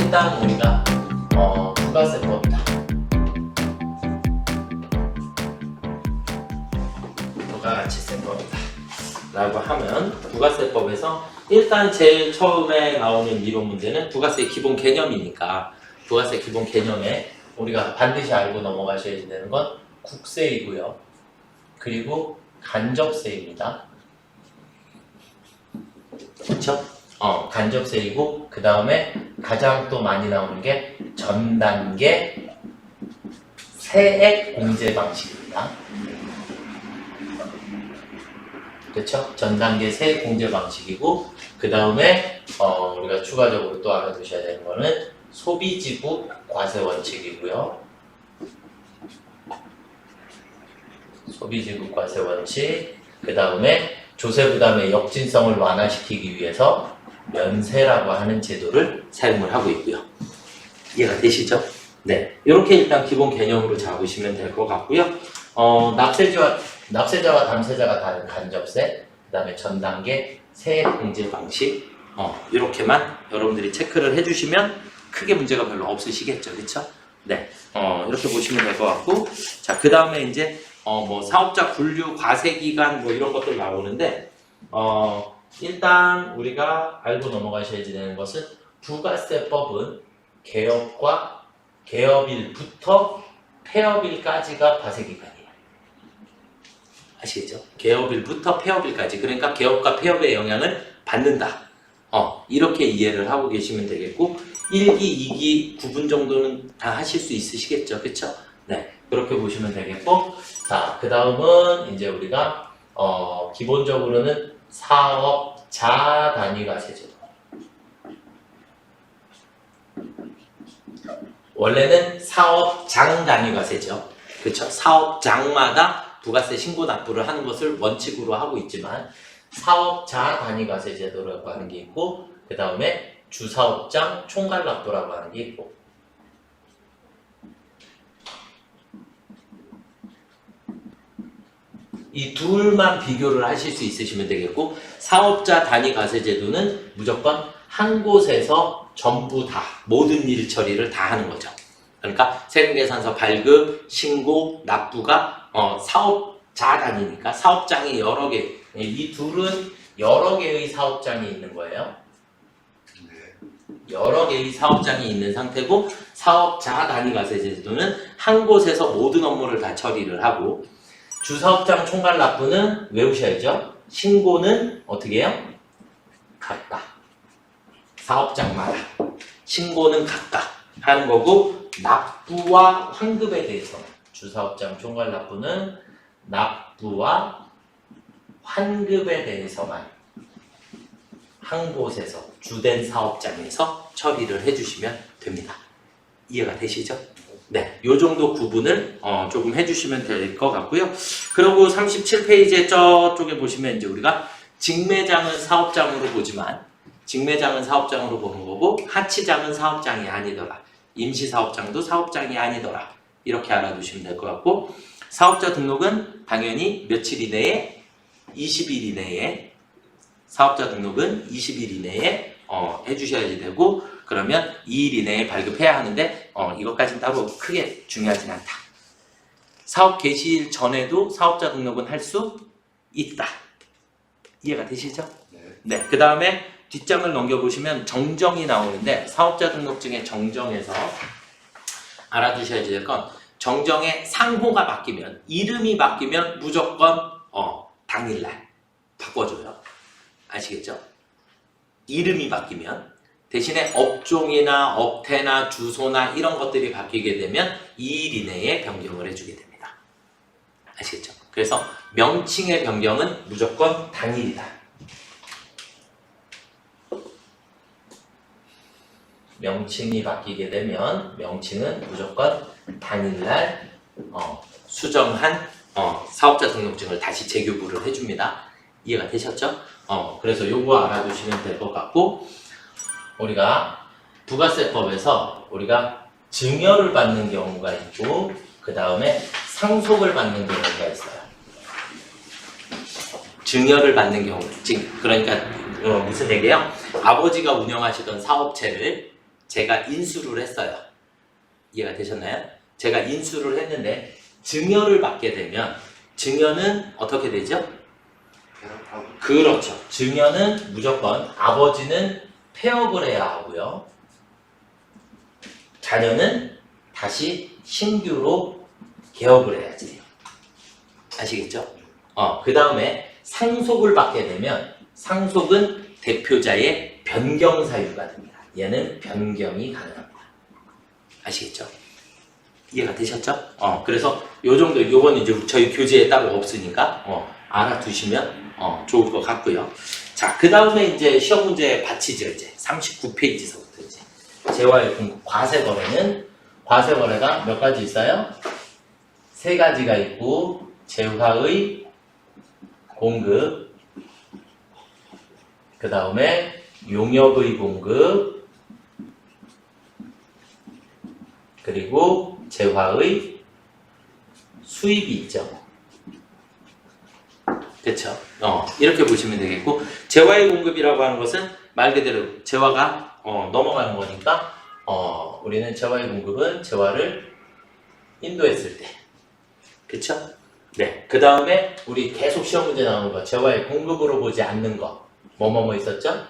일단 우리가 부가세법이다. 부가가치세법이다 라고 하면 부가세법에서 일단 제일 처음에 나오는 이론 문제는 부가세 기본 개념이니까 부가세 기본 개념에 우리가 반드시 알고 넘어가셔야 되는 건 국세이고요. 그리고 간접세입니다. 그렇죠? 간접세이고 그 다음에 가장 또 많이 나오는 게 전단계 세액 공제 방식입니다. 그렇죠? 전단계 세액 공제 방식이고 그 다음에 우리가 추가적으로 또 알아두셔야 되는 거는 소비지급 과세 원칙이고요. 소비지급 과세 원칙 그 다음에 조세 부담의 역진성을 완화시키기 위해서 면세라고 하는 제도를 사용을 하고 있고요. 이해가 되시죠? 네, 이렇게 일단 기본 개념으로 잡으시면 될 것 같고요. 납세자와 담세자가 다른 간접세, 그 다음에 전단계 세액 공제 방식, 이렇게만 여러분들이 체크를 해주시면 크게 문제가 별로 없으시겠죠, 그렇죠? 네, 이렇게 보시면 될 것 같고, 자, 그 다음에 이제 뭐 사업자 분류, 과세 기간 뭐 이런 것들 나오는데, 일단 우리가 알고 넘어가셔야 되는 것은 부가세법은 개업일부터 폐업일까지가 과세 기간이에요. 아시겠죠? 개업일부터 폐업일까지. 그러니까 개업과 폐업의 영향을 받는다. 이렇게 이해를 하고 계시면 되겠고 1기, 2기 구분 정도는 다 하실 수 있으시겠죠? 그쵸? 네. 그렇게 보시면 되겠고 자, 그 다음은 이제 우리가 기본적으로는 사업자 단위과세제도. 원래는 사업장 단위과세죠. 그쵸? 사업장마다 부가세 신고 납부를 하는 것을 원칙으로 하고 있지만 사업자 단위과세 제도라고 하는 게 있고 그 다음에 주사업장 총괄 납부라고 하는 게 있고 이 둘만 비교를 하실 수 있으시면 되겠고 사업자 단위과세 제도는 무조건 한 곳에서 전부 다 모든 일 처리를 다 하는 거죠. 그러니까 세금계산서 발급, 신고, 납부가 사업자 단위니까 사업장이 여러 개, 이 둘은 여러 개의 사업장이 있는 거예요. 여러 개의 사업장이 있는 상태고 사업자 단위과세 제도는 한 곳에서 모든 업무를 다 처리를 하고 주사업장 총괄 납부는 외우셔야죠. 신고는 어떻게 해요? 각각. 사업장마다. 신고는 각각 하는 거고 납부와 환급에 대해서 주사업장 총괄 납부는 납부와 환급에 대해서만 한 곳에서 주된 사업장에서 처리를 해주시면 됩니다. 이해가 되시죠? 네, 요 정도 구분을 조금 해주시면 될 것 같고요. 그리고 37페이지에 저쪽에 보시면 이제 우리가 직매장은 사업장으로 보지만 직매장은 사업장으로 보는 거고 하치장은 사업장이 아니더라. 임시사업장도 사업장이 아니더라. 이렇게 알아두시면 될 것 같고 사업자 등록은 당연히 며칠 이내에 20일 이내에 사업자 등록은 20일 이내에 해주셔야지 되고 그러면 2일 이내에 발급해야 하는데 이것까지는 따로 크게 중요하진 않다. 사업 개시일 전에도 사업자 등록은 할 수 있다. 이해가 되시죠? 네. 그 다음에 뒷장을 넘겨보시면 정정이 나오는데 사업자 등록증의 정정에서 알아두셔야 될 건 정정의 상호가 바뀌면 이름이 바뀌면 무조건 당일날 바꿔줘요. 아시겠죠? 이름이 바뀌면 대신에 업종이나 업태나 주소나 이런 것들이 바뀌게 되면 2일 이내에 변경을 해주게 됩니다. 아시겠죠? 그래서 명칭의 변경은 무조건 당일이다. 명칭이 바뀌게 되면 명칭은 무조건 당일날 수정한 사업자 등록증을 다시 재교부를 해줍니다. 이해가 되셨죠? 그래서 요거 알아두시면 될 것 같고 우리가 부가세법에서 우리가 증여를 받는 경우가 있고 그 다음에 상속을 받는 경우가 있어요. 증여를 받는 경우, 그러니까 무슨 얘기예요? 아버지가 운영하시던 사업체를 제가 인수를 했어요. 이해가 되셨나요? 제가 인수를 했는데 증여를 받게 되면 증여는 어떻게 되죠? 그렇죠. 증여는 무조건 아버지는 폐업을 해야 하고요. 자녀는 다시 신규로 개업을 해야지. 아시겠죠? 그 다음에 상속을 받게 되면 상속은 대표자의 변경 사유가 됩니다. 얘는 변경이 가능합니다. 아시겠죠? 이해가 되셨죠? 그래서 요 정도, 요건 이제 저희 교재에 따로 없으니까 알아두시면 좋을 것 같고요. 자, 그 다음에 이제 시험 문제 받치죠. 이제 39페이지서부터 이제 재화의 공급 과세거래는 과세거래가 몇 가지 있어요? 세 가지가 있고 재화의 공급, 그 다음에 용역의 공급, 그리고 재화의 수입이 있죠. 그쵸? 이렇게 보시면 되겠고, 재화의 공급이라고 하는 것은 말 그대로 재화가 넘어가는 거니까 우리는 재화의 공급은 재화를 인도했을 때, 그쵸? 네. 그 다음에 우리 계속 시험 문제 나오는 거, 재화의 공급으로 보지 않는 거, 뭐뭐뭐 있었죠?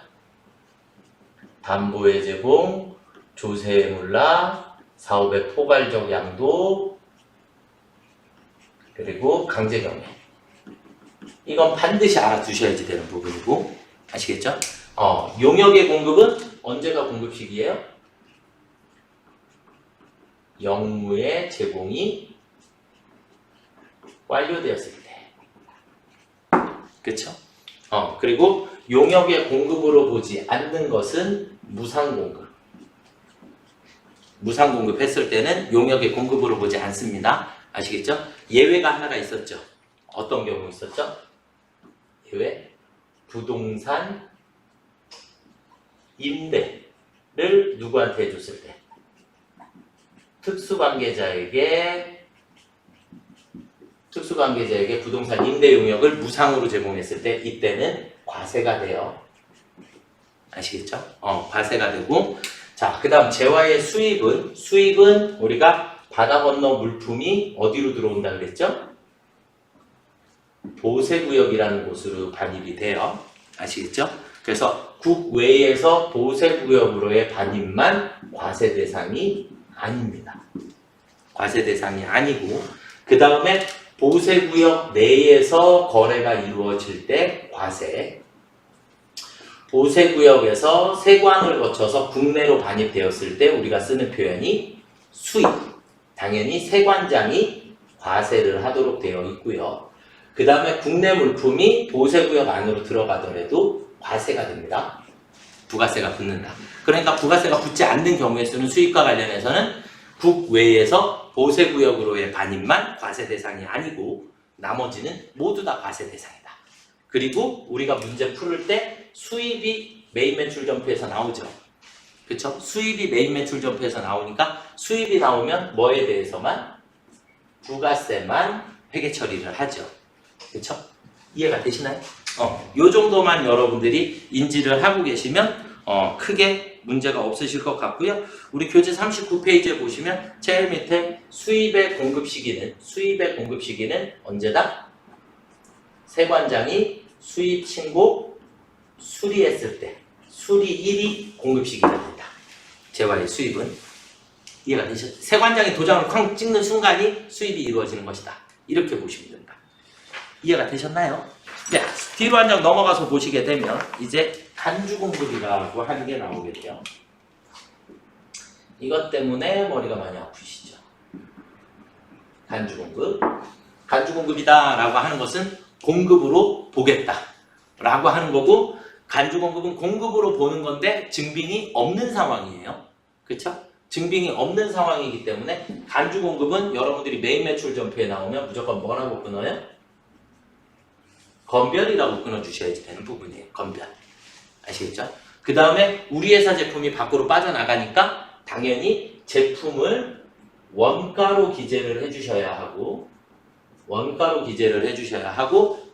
담보의 제공, 조세의 물납, 사업의 포괄적 양도, 그리고 강제경매. 이건 반드시 알아두셔야지 되는 부분이고, 아시겠죠? 용역의 공급은 언제가 공급 시기예요? 영무의 제공이 완료되었을 때. 그쵸? 그리고 용역의 공급으로 보지 않는 것은 무상공급. 무상공급 했을 때는 용역의 공급으로 보지 않습니다. 아시겠죠? 예외가 하나가 있었죠. 어떤 경우 있었죠? 예외. 부동산 임대를 누구한테 해줬을 때? 특수관계자에게 부동산 임대 용역을 무상으로 제공했을 때 이때는 과세가 돼요. 아시겠죠? 과세가 되고, 자, 그 다음 재화의 수입은 우리가 바다 건너 물품이 어디로 들어온다 그랬죠? 보세구역이라는 곳으로 반입이 돼요. 아시겠죠? 그래서 국외에서 보세구역으로의 반입만 과세 대상이 아닙니다. 과세 대상이 아니고, 그 다음에 보세구역 내에서 거래가 이루어질 때 과세, 보세구역에서 세관을 거쳐서 국내로 반입되었을 때 우리가 쓰는 표현이 수입, 당연히 세관장이 과세를 하도록 되어 있고요. 그 다음에 국내 물품이 보세구역 안으로 들어가더라도 과세가 됩니다. 부가세가 붙는다. 그러니까 부가세가 붙지 않는 경우에 쓰는 수입과 관련해서는 국외에서 보세구역으로의 반입만 과세 대상이 아니고 나머지는 모두 다 과세 대상이다. 그리고 우리가 문제 풀을 때 수입이 메인 매출 점표에서 나오죠. 그쵸? 수입이 메인 매출 점표에서 나오니까 수입이 나오면 뭐에 대해서만? 부가세만 회계 처리를 하죠. 그쵸? 이해가 되시나요? 요 정도만 여러분들이 인지를 하고 계시면 크게 문제가 없으실 것 같고요. 우리 교재 39페이지에 보시면 제일 밑에 수입의 공급 시기는 언제다? 세관장이 수입 신고 수리했을 때 수리일이 공급 시기가 된다. 재화의 수입은 이해가 되셨죠? 세관장이 도장을 쾅 찍는 순간이 수입이 이루어지는 것이다. 이렇게 보시면 된다. 이해가 되셨나요? 네, 뒤로 한 장 넘어가서 보시게 되면 이제 간주공급이라고 하는 게 나오게 돼요. 이것 때문에 머리가 많이 아프시죠? 간주공급. 간주공급이다라고 하는 것은 공급으로 보겠다 라고 하는 거고, 간주공급은 공급으로 보는 건데 증빙이 없는 상황이에요. 그쵸? 증빙이 없는 상황이기 때문에 간주공급은 여러분들이 메인 매출 점표에 나오면 무조건 뭐라고 끊어요? 건별이라고 끊어주셔야지 되는 부분이에요. 건별. 아시겠죠? 그 다음에 우리 회사 제품이 밖으로 빠져나가니까 당연히 제품을 원가로 기재를 해주셔야 하고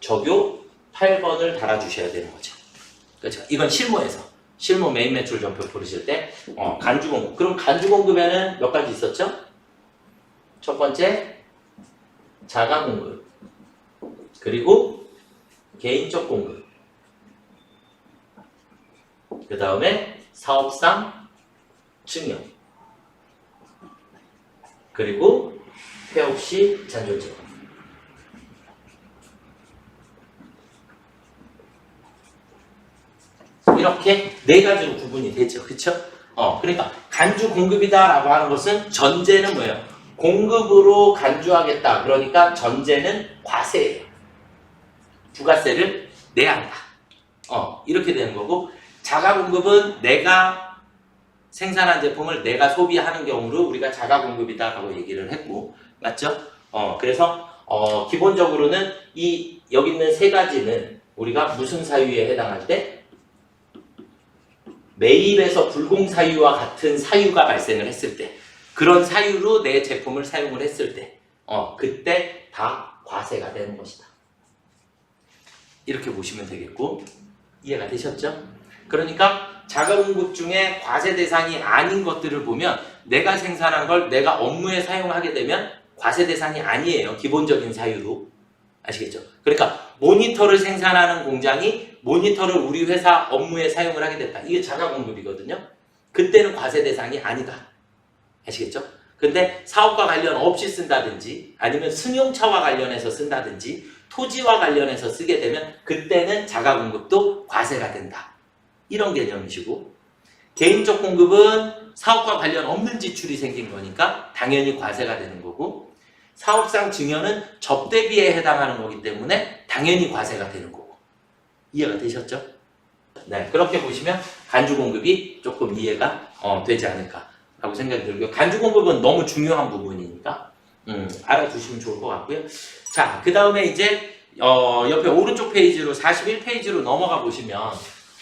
적요 8번을 달아주셔야 되는 거죠. 그렇죠? 이건 실무에서 실무 메인 매출 전표 부르실 때 간주 공급. 그럼 간주 공급에는 몇 가지 있었죠? 첫 번째 자가 공급, 그리고 개인적 공급, 그 다음에 사업상 증여, 그리고 폐업 시 잔존증. 이렇게 네 가지로 구분이 되죠. 그쵸? 그러니까 간주 공급이다라고 하는 것은 전제는 뭐예요? 공급으로 간주하겠다. 그러니까 전제는 과세예요. 부가세를 내야 한다. 이렇게 되는 거고, 자가 공급은 내가 생산한 제품을 내가 소비하는 경우로 우리가 자가 공급이다라고 얘기를 했고, 맞죠? 그래서 기본적으로는 여기 있는 세 가지는 우리가 무슨 사유에 해당할 때? 매입에서 불공사유와 같은 사유가 발생을 했을 때, 그런 사유로 내 제품을 사용을 했을 때, 그때 다 과세가 되는 것이다. 이렇게 보시면 되겠고, 이해가 되셨죠? 그러니까 자가공급 중에 과세 대상이 아닌 것들을 보면 내가 생산한 걸 내가 업무에 사용하게 되면 과세 대상이 아니에요. 기본적인 사유로. 아시겠죠? 그러니까 모니터를 생산하는 공장이 모니터를 우리 회사 업무에 사용을 하게 됐다. 이게 자가공급이거든요. 그때는 과세 대상이 아니다. 아시겠죠? 근데 사업과 관련 없이 쓴다든지 아니면 승용차와 관련해서 쓴다든지 토지와 관련해서 쓰게 되면 그때는 자가공급도 과세가 된다. 이런 개념이시고, 개인적 공급은 사업과 관련 없는 지출이 생긴 거니까 당연히 과세가 되는 거고, 사업상 증여는 접대비에 해당하는 거기 때문에 당연히 과세가 되는 거고. 이해가 되셨죠? 네, 그렇게 보시면 간주 공급이 조금 이해가 되지 않을까라고 생각이 들고요. 간주 공급은 너무 중요한 부분이니까 알아두시면 좋을 것 같고요. 자, 그 다음에 이제 옆에 오른쪽 페이지로 41페이지로 넘어가 보시면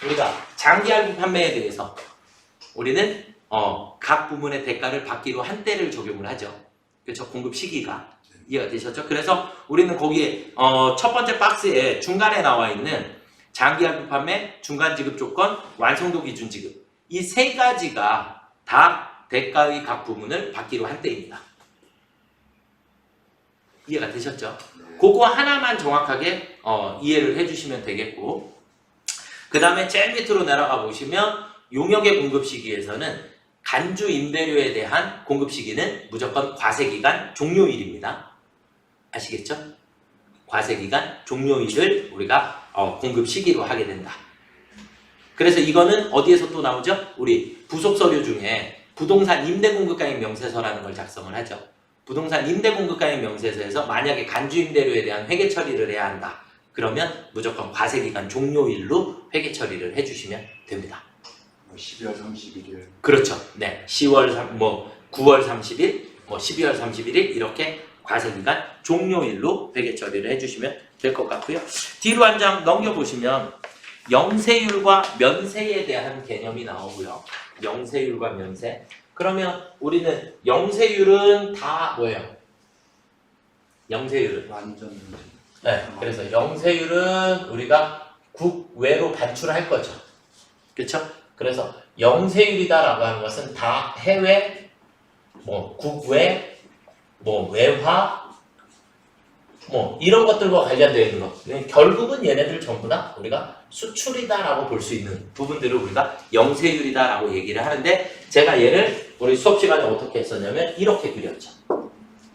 우리가 장기 할부 판매에 대해서 우리는 각 부문의 대가를 받기로 한때를 적용을 하죠. 그렇죠? 공급 시기가. 이해가 되셨죠? 그래서 우리는 거기에 첫 번째 박스에 중간에 나와 있는 장기 할부 판매, 중간 지급 조건, 완성도 기준 지급, 이 세 가지가 다 대가의 각 부문을 받기로 한때입니다. 이해가 되셨죠? 그거 하나만 정확하게 이해를 해주시면 되겠고, 그 다음에 제일 밑으로 내려가 보시면 용역의 공급 시기에서는 간주 임대료에 대한 공급 시기는 무조건 과세기간 종료일입니다. 아시겠죠? 과세기간 종료일을 우리가 공급 시기로 하게 된다. 그래서 이거는 어디에서 또 나오죠? 우리 부속 서류 중에 부동산 임대공급가액 명세서라는 걸 작성을 하죠. 부동산 임대공급가액 명세서에서 만약에 간주 임대료에 대한 회계 처리를 해야 한다. 그러면 무조건 과세기간 종료일로 회계 처리를 해주시면 됩니다. 12월 31일. 그렇죠. 네, 9월 30일, 12월 31일 이렇게 과세기간 종료일로 회계 처리를 해주시면 될 것 같고요. 뒤로 한 장 넘겨보시면 영세율과 면세에 대한 개념이 나오고요. 영세율과 면세. 그러면 우리는 영세율은 다 뭐예요? 영세율은 완전. 네, 그래서 영세율은 우리가 국외로 반출할 거죠. 그렇죠? 그래서 영세율이다라고 하는 것은 다 해외, 국외, 외화, 이런 것들과 관련되어 있는 것. 결국은 얘네들 전부 다 우리가 수출이다라고 볼 수 있는 부분들을 우리가 영세율이다라고 얘기를 하는데, 제가 얘를 우리 수업 시간에 어떻게 했었냐면 이렇게 그렸죠.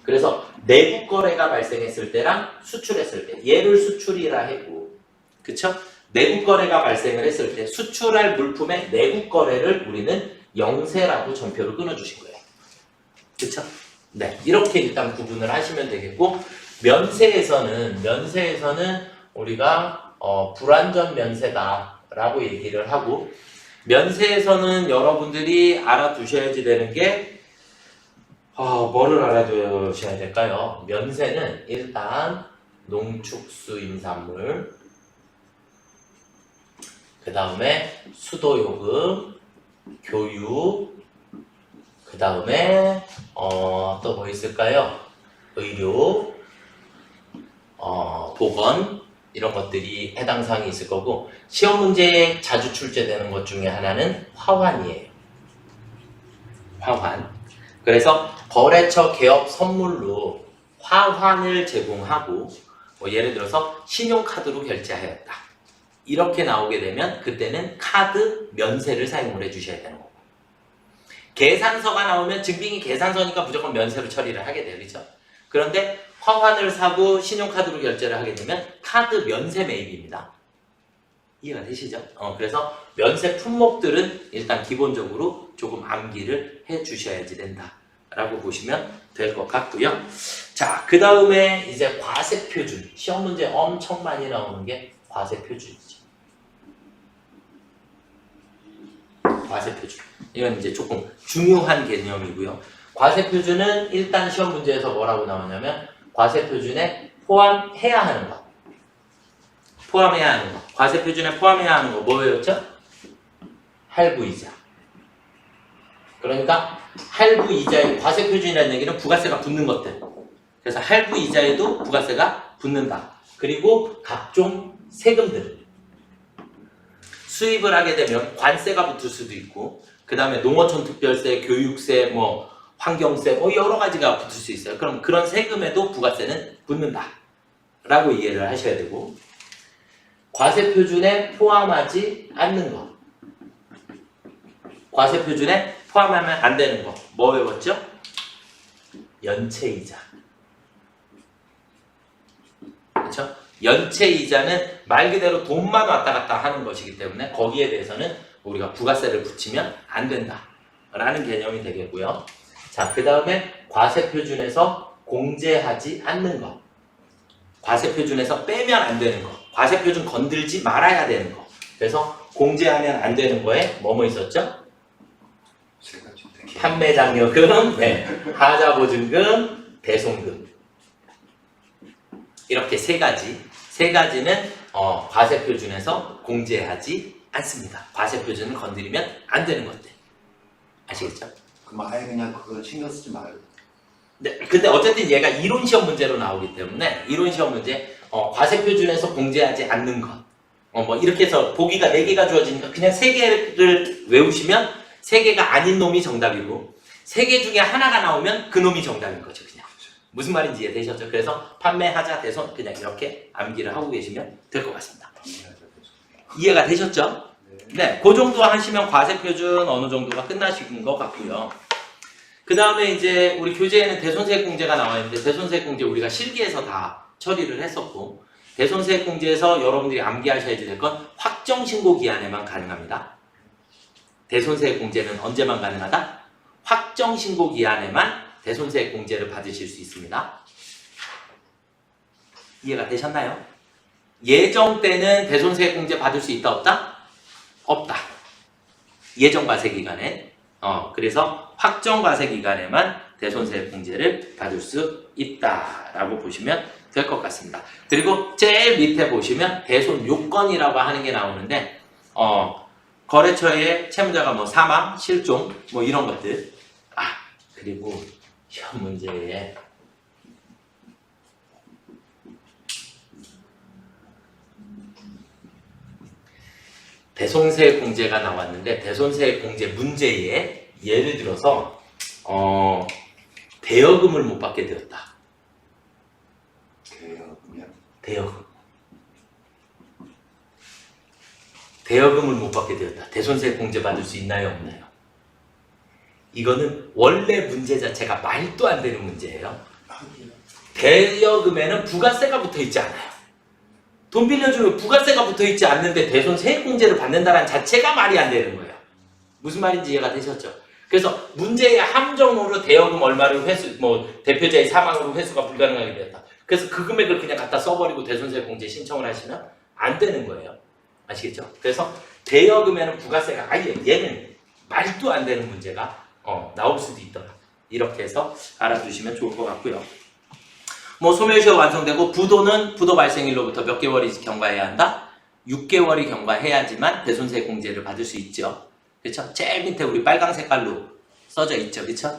그래서 내국 거래가 발생했을 때랑 수출했을 때, 얘를 수출이라 했고, 그쵸? 내국 거래가 발생을 했을 때 수출할 물품의 내국 거래를 우리는 영세라고 전표를 끊어주신 거예요. 그쵸? 네, 이렇게 일단 구분을 하시면 되겠고, 면세에서는 우리가 불완전 면세다라고 얘기를 하고, 면세에서는 여러분들이 알아두셔야지 되는 게 뭐를 알아두셔야 될까요? 면세는 일단 농축수임산물, 그 다음에 수도요금, 교육, 그 다음에 또 뭐 있을까요? 의료, 보건, 이런 것들이 해당 사항이 있을 거고, 시험 문제에 자주 출제되는 것 중에 하나는 화환이에요. 화환. 그래서 거래처 개업 선물로 화환을 제공하고, 뭐 예를 들어서 신용카드로 결제하였다, 이렇게 나오게 되면 그때는 카드 면세를 사용을 해주셔야 되는 거고, 계산서가 나오면 증빙이 계산서니까 무조건 면세로 처리를 하게 돼요. 그렇죠? 그런데 화환을 사고 신용카드로 결제를 하게 되면 카드 면세 매입입니다. 이해가 되시죠? 그래서 면세 품목들은 일단 기본적으로 조금 암기를 해 주셔야지 된다 라고 보시면 될 것 같고요. 자, 그 다음에 이제 과세표준. 시험 문제 엄청 많이 나오는 게 과세표준이죠. 과세표준. 이건 이제 조금 중요한 개념이고요. 과세표준은 일단 시험 문제에서 뭐라고 나오냐면, 과세표준에 포함해야 하는 것. 포함해야 하는 것. 과세표준에 포함해야 하는 거 뭐였죠? 할부이자. 그러니까 할부이자에, 과세표준이라는 얘기는 부가세가 붙는 것들. 그래서 할부이자에도 부가세가 붙는다. 그리고 각종 세금들. 수입을 하게 되면 관세가 붙을 수도 있고, 그 다음에 농어촌 특별세, 교육세, 뭐 환경세, 뭐 여러 가지가 붙을 수 있어요. 그럼 그런 세금에도 부가세는 붙는다 라고 이해를 하셔야 되고, 과세표준에 포함하지 않는 것, 과세표준에 포함하면 안 되는 거 뭐 외웠죠? 연체이자. 그렇죠? 연체이자는 말 그대로 돈만 왔다 갔다 하는 것이기 때문에 거기에 대해서는 우리가 부가세를 붙이면 안 된다 라는 개념이 되겠고요. 자, 그 다음에 과세표준에서 공제하지 않는 것, 과세표준에서 빼면 안 되는 것, 과세표준 건들지 말아야 되는 것. 그래서 공제하면 안 되는 거에 뭐뭐 있었죠? 세 가지. 판매장려금, 네, 하자보증금, 배송금. 이렇게 세 가지는 과세표준에서 공제하지 않습니다. 과세표준을 건드리면 안 되는 것들. 아시겠죠? 그럼 아예 그냥 그걸 신경 쓰지 말고. 네, 근데 어쨌든 얘가 이론 시험 문제로 나오기 때문에 이론 시험 문제 과세표준에서 공제하지 않는 것, 뭐 이렇게 해서 보기가 4개가 주어지니까 그냥 3개를 외우시면 3개가 아닌 놈이 정답이고 3개 중에 하나가 나오면 그 놈이 정답인 거죠. 그냥 무슨 말인지 이해되셨죠? 그래서 판매하자 대손 그냥 이렇게 암기를 하고 계시면 될 것 같습니다. 이해가 되셨죠? 네, 그 정도 하시면 과세표준 어느 정도가 끝나신 것 같고요. 그 다음에 이제 우리 교재에는 대손세액공제가 나와 있는데, 대손세액공제 우리가 실기에서 다 처리를 했었고, 대손세액공제에서 여러분들이 암기하셔야지 될 건 확정신고기한에만 가능합니다. 대손세액공제는 언제만 가능하다? 확정신고기한에만 대손세액공제를 받으실 수 있습니다. 이해가 되셨나요? 예정 때는 대손세액공제 받을 수 있다 없다? 없다. 예정과세기간에. 그래서 확정과세기간에만 대손세액공제를 받을 수 있다라고 보시면 될 것 같습니다. 그리고 제일 밑에 보시면 대손요건이라고 하는 게 나오는데, 거래처의 채무자가 뭐 사망, 실종, 뭐 이런 것들. 그리고 시험 문제에 대손세액공제가 나왔는데, 대손세액공제 문제에 예를 들어서 대여금을 못 받게 되었다. 대여금을 못 받게 되었다. 대손세액공제 받을 수 있나요, 없나요? 이거는 원래 문제 자체가 말도 안 되는 문제예요. 대여금에는 부가세가 붙어 있지 않아요. 돈 빌려주면 부가세가 붙어 있지 않는데 대손세액공제를 받는다는 자체가 말이 안 되는 거예요. 무슨 말인지 이해가 되셨죠? 그래서 문제의 함정으로 대여금 얼마를 대표자의 사망으로 회수가 불가능하게 되었다. 그래서 그 금액을 그냥 갖다 써버리고 대손세액공제 신청을 하시면 안 되는 거예요. 아시겠죠? 그래서 대여금에는 부가세가 아예 얘는 말도 안 되는 문제가 나올 수도 있더라. 이렇게 해서 알아두시면 좋을 것 같고요. 소멸시효 완성되고 부도는 부도 발생일로부터 몇 개월이 경과해야 한다? 6개월이 경과해야지만 대손세액공제를 받을 수 있죠. 그렇죠? 제일 밑에 우리 빨강 색깔로 써져 있죠. 그쵸?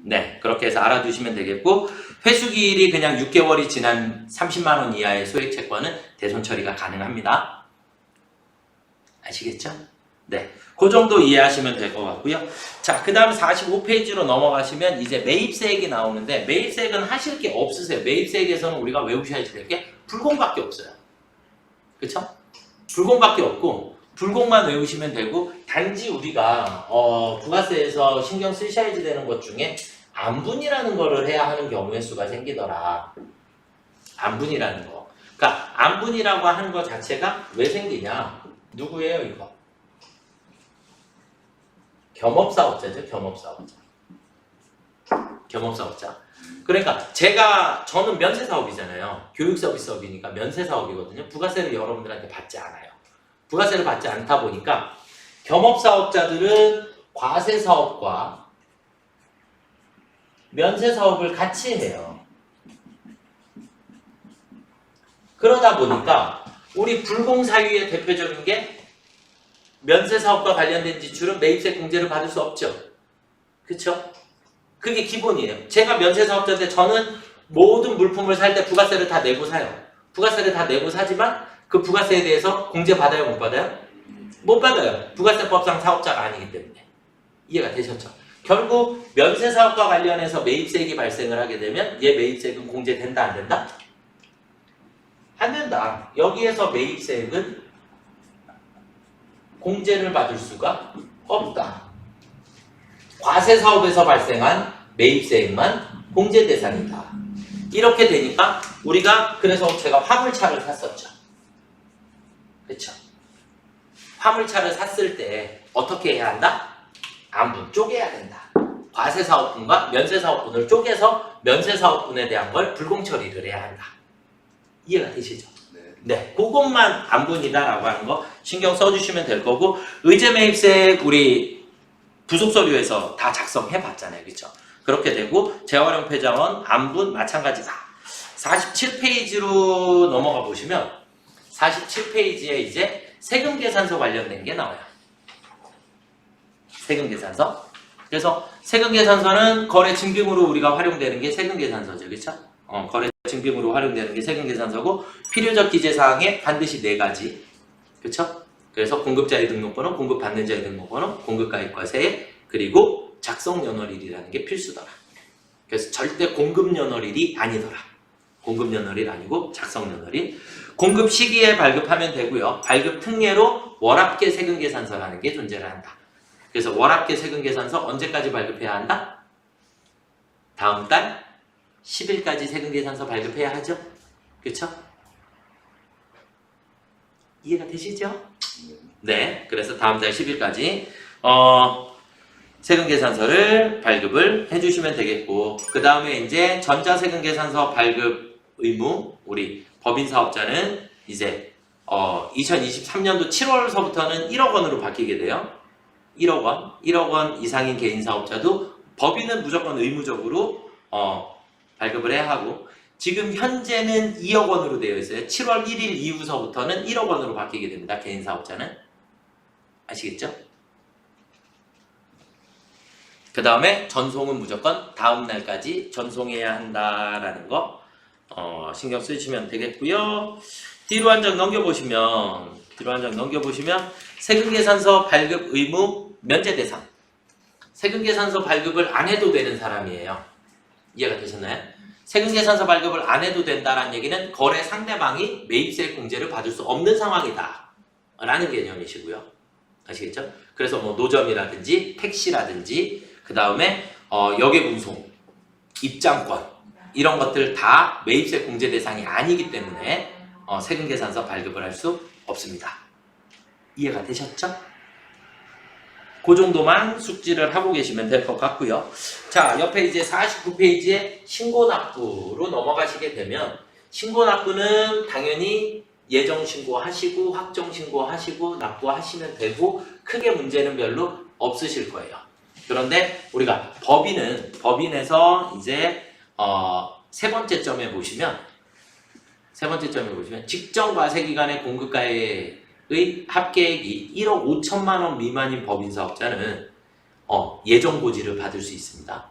네, 그렇게 해서 알아두시면 되겠고, 회수기일이 그냥 6개월이 지난 30만원 이하의 소액 채권은 대손 처리가 가능합니다. 아시겠죠? 네, 그 정도 이해하시면 될 것 같고요. 자, 그 다음 45페이지로 넘어가시면 이제 매입세액이 나오는데, 매입세액은 하실 게 없으세요. 매입세액에서는 우리가 외우셔야 될 게 불공밖에 없어요. 그쵸? 불공밖에 없고, 불공만 외우시면 되고, 단지 우리가 부가세에서 신경 쓰셔야지 되는 것 중에 안분이라는 거를 해야 하는 경우의 수가 생기더라. 안분이라는 거. 그러니까 안분이라고 하는 것 자체가 왜 생기냐? 누구예요 이거? 겸업사업자죠. 겸업사업자. 겸업사업자. 그러니까 저는 면세사업이잖아요. 교육서비스업이니까 면세사업이거든요. 부가세를 여러분들한테 받지 않아요. 부가세를 받지 않다 보니까 겸업사업자들은 과세사업과 면세사업을 같이 해요. 그러다 보니까 우리 불공사유의 대표적인 게 면세사업과 관련된 지출은 매입세 공제를 받을 수 없죠. 그쵸? 그게 기본이에요. 제가 면세사업자인데 저는 모든 물품을 살 때 부가세를 다 내고 사요. 부가세를 다 내고 사지만 그 부가세에 대해서 공제 받아요? 못 받아요? 못 받아요. 부가세법상 사업자가 아니기 때문에. 이해가 되셨죠? 결국 면세사업과 관련해서 매입세액이 발생을 하게 되면 얘 매입세액은 공제된다 안 된다? 안 된다. 여기에서 매입세액은 공제를 받을 수가 없다. 과세사업에서 발생한 매입세액만 공제 대상이다. 이렇게 되니까 우리가 그래서 제가 화물차를 샀었죠. 그렇죠? 화물차를 샀을 때 어떻게 해야 한다? 안분 쪼개야 된다. 과세사업분과 면세사업분을 쪼개서 면세사업분에 대한 걸 불공처리를 해야 한다. 이해가 되시죠? 네, 그것만 안분이다라고 하는 거 신경 써주시면 될 거고, 의제매입세액 우리 부속서류에서 다 작성해 봤잖아요. 그렇죠? 그렇게 되고 재활용폐자원 안분 마찬가지다. 47페이지로 넘어가 보시면 47페이지에 이제 세금계산서 관련된 게 나와요. 세금계산서. 그래서 세금계산서는 거래 증빙으로 우리가 활용되는 게 세금계산서죠. 그렇죠? 거래 증빙으로 활용되는 게 세금계산서고, 필요적 기재사항에 반드시 4가지. 그렇죠? 그래서 공급자의 등록번호, 공급받는 자의 등록번호, 공급가입과세, 그리고 작성연월일이라는 게 필수더라. 그래서 절대 공급연월일이 아니더라. 공급연월일 아니고 작성연월일. 공급 시기에 발급하면 되고요. 발급 특례로 월합계 세금계산서라는 게 존재를 한다. 그래서 월합계 세금계산서 언제까지 발급해야 한다? 다음 달 10일까지 세금계산서 발급해야 하죠? 그렇죠? 이해가 되시죠? 네, 그래서 다음 달 10일까지 세금계산서를 발급을 해주시면 되겠고, 그 다음에 이제 전자세금계산서 발급 의무, 우리 법인사업자는 이제 2023년도 7월서부터는 1억 원으로 바뀌게 돼요. 1억 원, 1억 원 이상인 개인사업자도 법인은 무조건 의무적으로 발급을 해야 하고, 지금 현재는 2억 원으로 되어 있어요. 7월 1일 이후서부터는 1억 원으로 바뀌게 됩니다. 개인사업자는. 아시겠죠? 그 다음에 전송은 무조건 다음 날까지 전송해야 한다라는 거 신경 쓰시면 되겠고요. 뒤로 한 장 넘겨보시면 세금계산서 발급 의무 면제 대상. 세금계산서 발급을 안 해도 되는 사람이에요. 이해가 되셨나요? 세금계산서 발급을 안 해도 된다는 얘기는 거래 상대방이 매입세 공제를 받을 수 없는 상황이다 라는 개념이시고요. 아시겠죠? 그래서 뭐 노점이라든지 택시라든지 그 다음에 여객운송, 입장권 이런 것들 다 매입세 공제 대상이 아니기 때문에 세금계산서 발급을 할 수 없습니다. 이해가 되셨죠? 그 정도만 숙지를 하고 계시면 될 것 같고요. 자, 옆에 이제 49페이지에 신고납부로 넘어가시게 되면, 신고납부는 당연히 예정신고하시고 확정신고하시고 납부하시면 되고 크게 문제는 별로 없으실 거예요. 그런데 우리가 법인에서 이제 세 번째 점에 보시면 직전과세기간의 공급가액의 합계액이 1억 5천만 원 미만인 법인사업자는 예정고지를 받을 수 있습니다.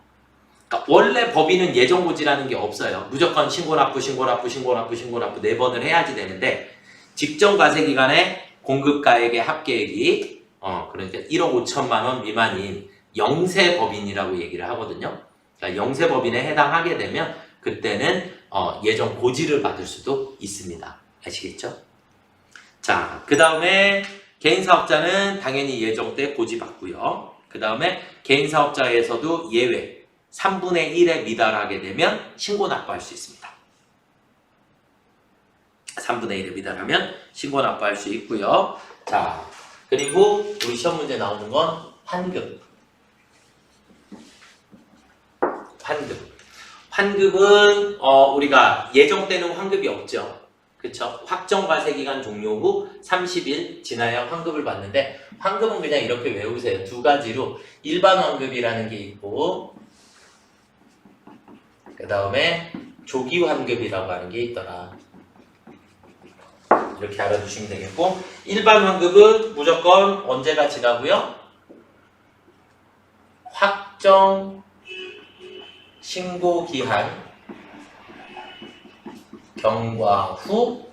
그러니까 원래 법인은 예정고지라는 게 없어요. 무조건 신고납부, 신고납부, 신고납부, 신고납부 4번을 해야지 되는데 직전과세기간에 공급가액의 합계액이 그러니까 1억 5천만 원 미만인 영세법인이라고 얘기를 하거든요. 그러니까 영세법인에 해당하게 되면 그때는 예정고지를 받을 수도 있습니다. 아시겠죠? 자, 그 다음에 개인사업자는 당연히 예정 때 고지 받고요. 그 다음에 개인사업자에서도 예외 3분의 1에 미달하게 되면 신고 납부할 수 있습니다. 3분의 1에 미달하면 신고 납부할 수 있고요. 자, 그리고 우리 시험 문제 나오는 건 환급. 환급은 우리가 예정 때는 환급이 없죠. 그쵸? 확정과세기간 종료 후 30일 지나야 환급을 받는데 환급은 그냥 이렇게 외우세요. 두 가지로 일반 환급이라는 게 있고 그 다음에 조기 환급이라고 하는 게 있더라. 이렇게 알아두시면 되겠고 일반 환급은 무조건 언제가 지나고요? 확정 신고 기한 경과 후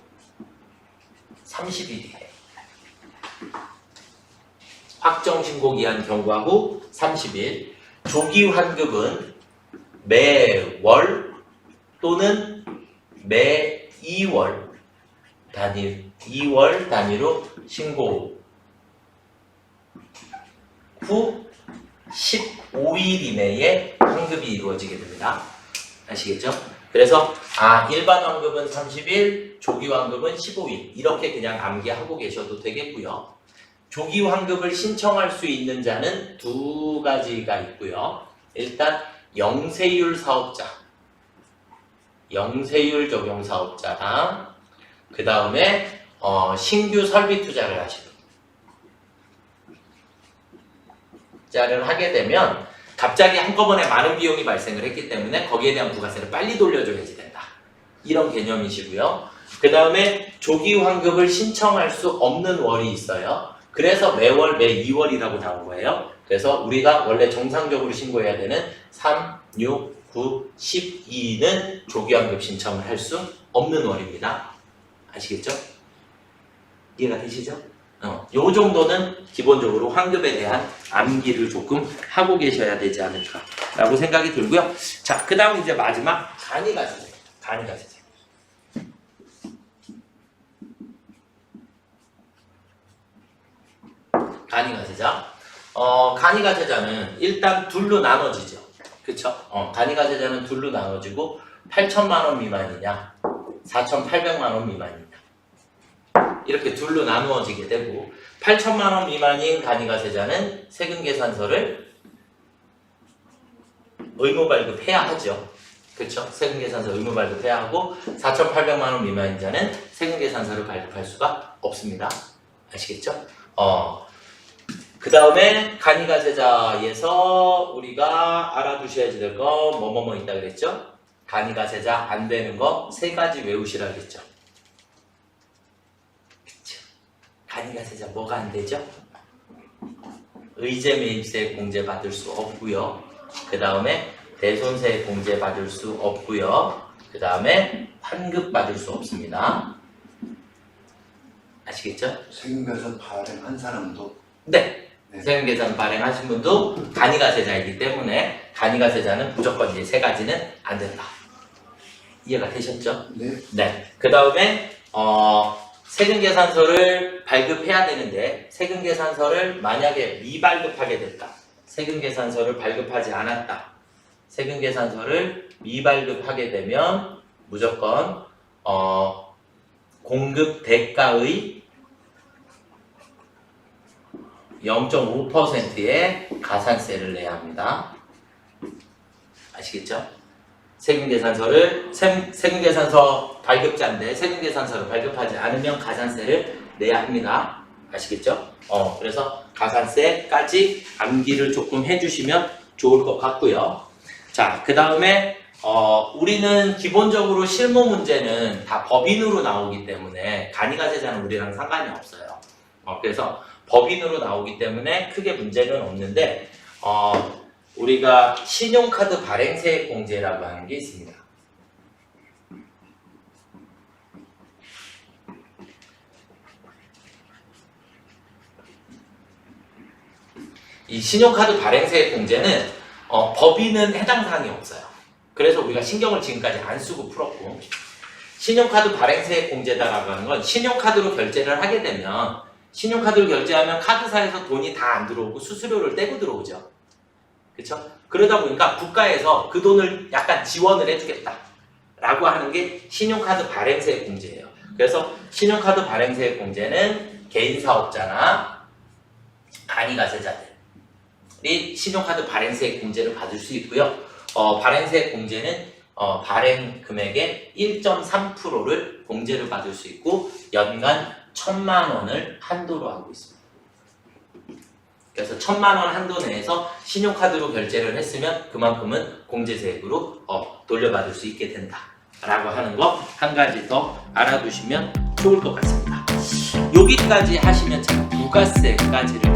30일이에요. 확정 신고 기한 경과 후 30일. 조기 환급은 매월 또는 매 2월 단위 2월 단위로 신고 후 15일 이내에 환급이 이루어지게 됩니다. 아시겠죠? 그래서 일반 환급은 30일, 조기 환급은 15일 이렇게 그냥 암기하고 계셔도 되겠고요. 조기 환급을 신청할 수 있는 자는 두 가지가 있고요. 일단 영세율 사업자, 영세율 적용 사업자랑 그 다음에 신규 설비 투자를 하시는 자를 하게 되면 갑자기 한꺼번에 많은 비용이 발생을 했기 때문에 거기에 대한 부가세를 빨리 돌려줘야지 된다. 이런 개념이시고요. 그 다음에 조기 환급을 신청할 수 없는 월이 있어요. 그래서 매월 매 2월이라고 나온 거예요. 그래서 우리가 원래 정상적으로 신고해야 되는 3, 6, 9, 12는 조기 환급 신청을 할 수 없는 월입니다. 아시겠죠? 이해가 되시죠? 요 정도는 기본적으로 환급에 대한 암기를 조금 하고 계셔야 되지 않을까 라고 생각이 들고요. 자, 그 다음 이제 마지막 간이가세제. 간이가세제. 간이가세자. 간이가세자는 일단 둘로 나눠지죠. 그쵸? 간이가세자는 둘로 나눠지고 8천만원 미만이냐 4,800만원 미만이냐 이렇게 둘로 나누어지게 되고 8천만원 미만인 간이가세자는 세금계산서를 의무 발급해야 하죠. 그렇죠? 세금계산서 의무 발급해야 하고 4,800만원 미만인 자는 세금계산서를 발급할 수가 없습니다. 아시겠죠? 그 다음에 간이가세자에서 우리가 알아두셔야지 될 거 뭐뭐뭐 있다 그랬죠? 간이가세자 안 되는 거 3가지 외우시라 그랬죠? 간이가세자 뭐가 안 되죠? 의제 매입세 공제 받을 수 없고요. 그 다음에 대손세 공제 받을 수 없고요. 그 다음에 환급 받을 수 없습니다. 아시겠죠? 세금계산 발행한 사람도 네. 세금계산 발행하신 분도 간이가세자이기 때문에 간이가세자는 무조건 이 3가지는 안 된다. 이해가 되셨죠? 네. 네. 그 다음에 세금계산서를 발급해야 되는데 세금계산서를 만약에 미발급하게 됐다. 세금계산서를 발급하지 않았다. 세금계산서를 미발급하게 되면 무조건 공급 대가의 0.5%의 가산세를 내야 합니다. 아시겠죠? 세금계산서 발급자인데 세금계산서를 발급하지 않으면 가산세를 내야 합니다. 아시겠죠? 그래서 가산세까지 암기를 조금 해주시면 좋을 것 같고요. 자, 그 다음에 우리는 기본적으로 실무 문제는 다 법인으로 나오기 때문에 간이가세자는 우리랑 상관이 없어요. 그래서 법인으로 나오기 때문에 크게 문제는 없는데 우리가 신용카드 발행세액 공제라고 하는 게 있습니다. 이 신용카드 발행세액 공제는 법인은 해당 사항이 없어요. 그래서 우리가 신경을 지금까지 안 쓰고 풀었고, 신용카드 발행세액 공제다라고 하는 건 신용카드로 결제를 하게 되면, 신용카드로 결제하면 카드사에서 돈이 다 안 들어오고 수수료를 떼고 들어오죠. 그렇죠? 그러다 보니까 국가에서 그 돈을 약간 지원을 해주겠다 라고 하는 게 신용카드 발행세액 공제예요. 그래서 신용카드 발행세액 공제는 개인사업자나 간이가세자들이 신용카드 발행세액 공제를 받을 수 있고요. 발행세액 공제는 발행 금액의 1.3%를 공제를 받을 수 있고 연간 1,000만 원을 한도로 하고 있습니다. 그래서 1,000만 원 한도 내에서 신용카드로 결제를 했으면 그만큼은 공제세액으로 돌려받을 수 있게 된다라고 하는 거 한 가지 더 알아두시면 좋을 것 같습니다. 여기까지 하시면 제가 부가세까지를